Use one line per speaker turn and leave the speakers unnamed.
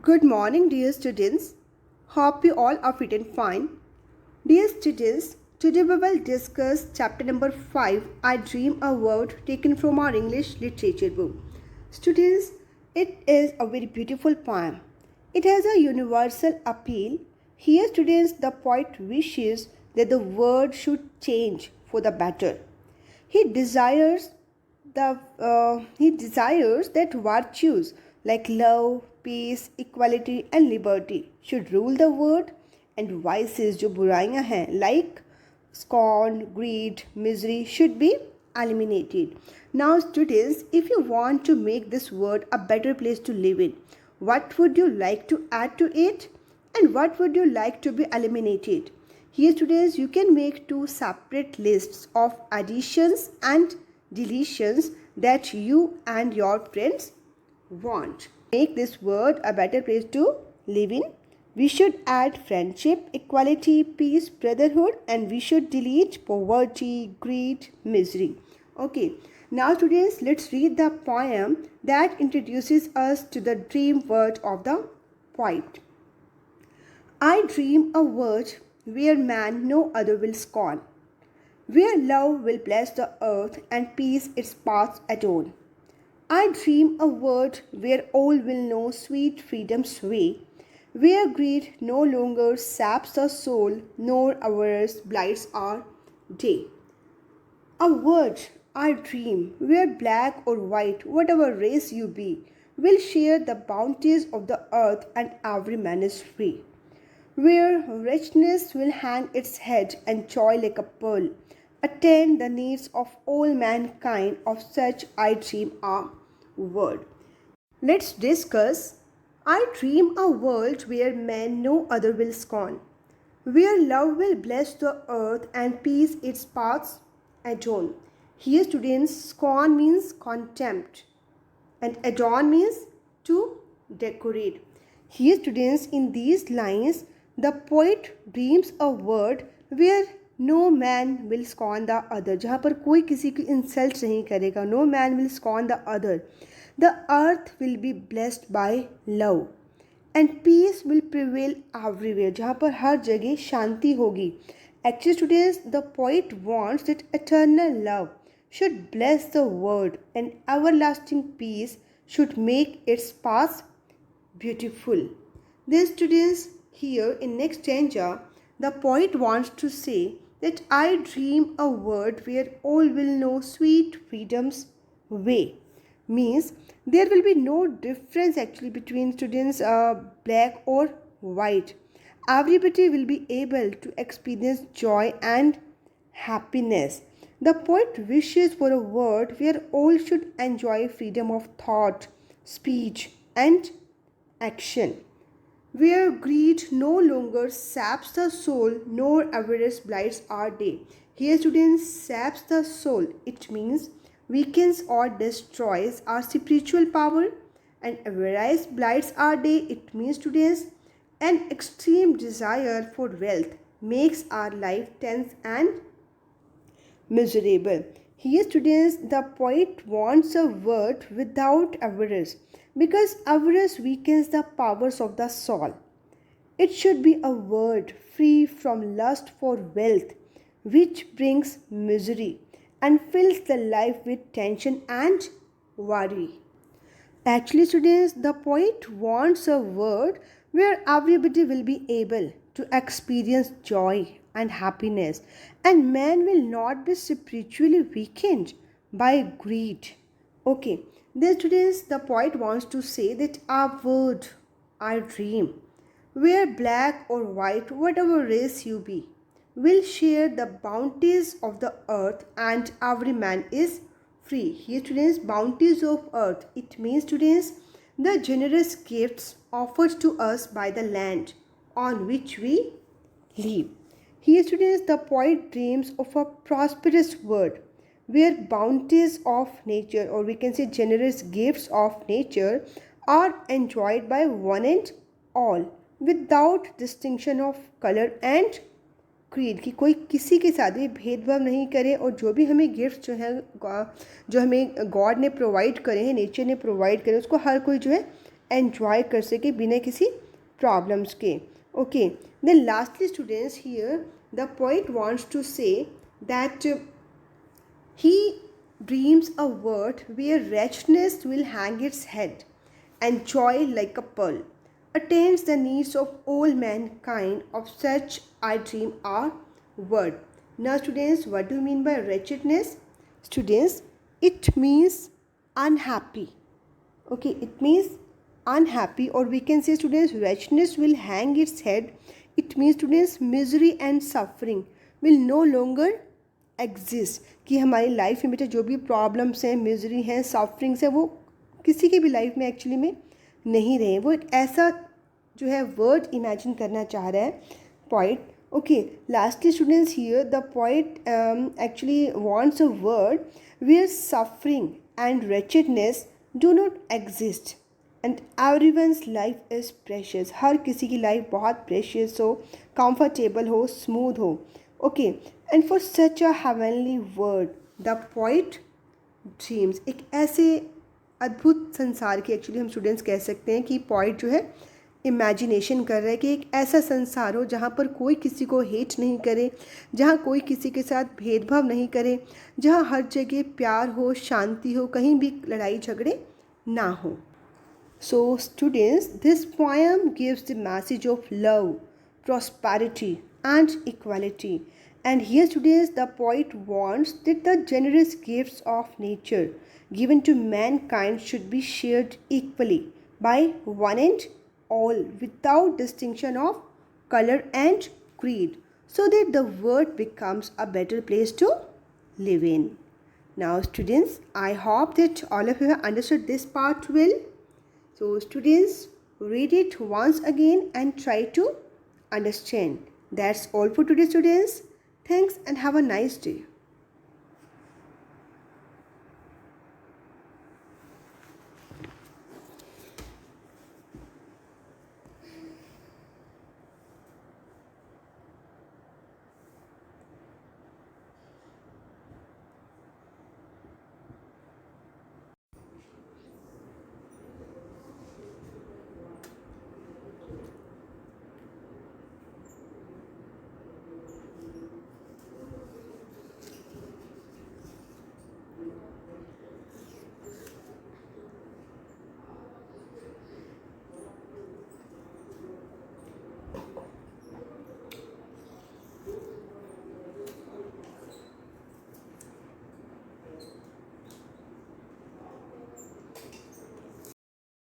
Good morning, dear students. Hope you all are fit and fine. Dear students, today we will discuss chapter number 5, I Dream a World, taken from our English literature book. Students, it is a very beautiful poem. It has a universal appeal. Here, students, the poet wishes that the world should change for the better. He desires he desires that virtues like love, peace, equality and liberty should rule the world, and vices जो बुराइयां हैं like scorn, greed, misery should be eliminated. Now students, if you want to make this world a better place to live in, what would you like to add to it and what would you like to be eliminated? Here students, you can make two separate lists of additions and deletions that you and your friends want. Make this world a better place to live in. We should add friendship, equality, peace, brotherhood, and we should delete poverty, greed, misery. Okay, now students, let's read the poem that introduces us to the dream world of the poet. I dream a world where man no other will scorn, where love will bless the earth and peace its paths adorn. I dream a world where all will know sweet freedom's way, where greed no longer saps the soul, nor avarice blights our day. A world I dream where black or white, whatever race you be, will share the bounties of the earth and every man is free, where richness will hang its head and joy like a pearl attend the needs of all mankind. Of such I dream a world. Let's discuss. I dream a world where men no other will scorn, where love will bless the earth and peace its paths adorn. Here students, scorn means contempt and adorn means to decorate. Here students, in these lines the poet dreams a world where no man will scorn the other. जहाँ पर कोई किसी की insult नहीं करेगा. No man will scorn the other. The earth will be blessed by love and peace will prevail everywhere. जहाँ पर हर जगह शांति होगी. Actually students, the poet wants that eternal love should bless the world and everlasting peace should make its path beautiful. Then students, here in next stanza, the poet wants to say that I dream a world where all will know sweet freedom's way. Means there will be no difference actually between students black or white. Everybody will be able to experience joy and happiness. The poet wishes for a world where all should enjoy freedom of thought, speech and action, where greed no longer saps the soul nor avarice blights our day. Here students, saps the soul, it means weakens or destroys our spiritual power, and avarice blights our day, it means students an extreme desire for wealth makes our life tense and miserable. Here students, the poet wants a world without avarice because avarice weakens the powers of the soul. It should be a world free from lust for wealth, which brings misery and fills the life with tension and worry. Actually, students, the poet wants a world where everybody will be able to experience joy and happiness, and man will not be spiritually weakened by greed. Okay, then students, the poet wants to say that our world, our dream, where black or white, whatever race you be, will share the bounties of the earth and every man is free. Here students, bounties of earth, it means students the generous gifts offered to us by the land on which we live. Here students, the poet dreams of a prosperous world where bounties of nature, or we can say generous gifts of nature, are enjoyed by one and all without distinction of color and creed कि कोई किसी के साथ भी भेदभाव नहीं करे, और जो भी हमें गिफ्ट जो है जो हमें गॉड ने प्रोवाइड करे हैं, नेचर ने प्रोवाइड करे, उसको हर कोई जो है एन्जॉय कर सके बिना किसी प्रॉब्लम्स के. Okay, then lastly students, here the poet wants to say that he dreams a world where wretchedness will hang its head and joy like a pearl attains the needs of all mankind. Of such I dream a world. Now students, what do you mean by wretchedness? Students, it means unhappy. Okay, it means unhappy, or we can say students, wretchedness will hang its head. It means students, misery and suffering will no longer exist, कि हमारी life में बेटा जो भी problems हैं, misery हैं, sufferings हैं, वो किसी की भी लाइफ में एक्चुअली में नहीं रहे. वो एक ऐसा जो है वर्ड इमेजिन करना चाह रहा है poet. Okay, lastly students, here the poet actually wants a world where suffering and wretchedness do not exist and everyone's life is precious. हर किसी की लाइफ बहुत प्रेशियस हो, कंफर्टेबल हो, स्मूथ हो. Okay, and for such a heavenly word the poet dreams. एक ऐसे अद्भुत संसार की एक्चुअली हम स्टूडेंट्स कह सकते हैं कि पोइट जो है इमेजिनेशन कर रहा है कि एक ऐसा संसार हो जहाँ पर कोई किसी को हेट नहीं करे, जहाँ कोई किसी के साथ भेदभाव नहीं करे, जहाँ हर जगह प्यार हो, शांति हो, कहीं भी लड़ाई झगड़े ना हो. So students, this poem gives the message of love, prosperity and equality. And here students, the poet wants that the generous gifts of nature given to mankind should be shared equally by one and all without distinction of color and creed, so that the world becomes a better place to live in. Now students, I hope that all of you have understood this part well. So students, read it once again and try to understand. That's all for today students. Thanks and have a nice day.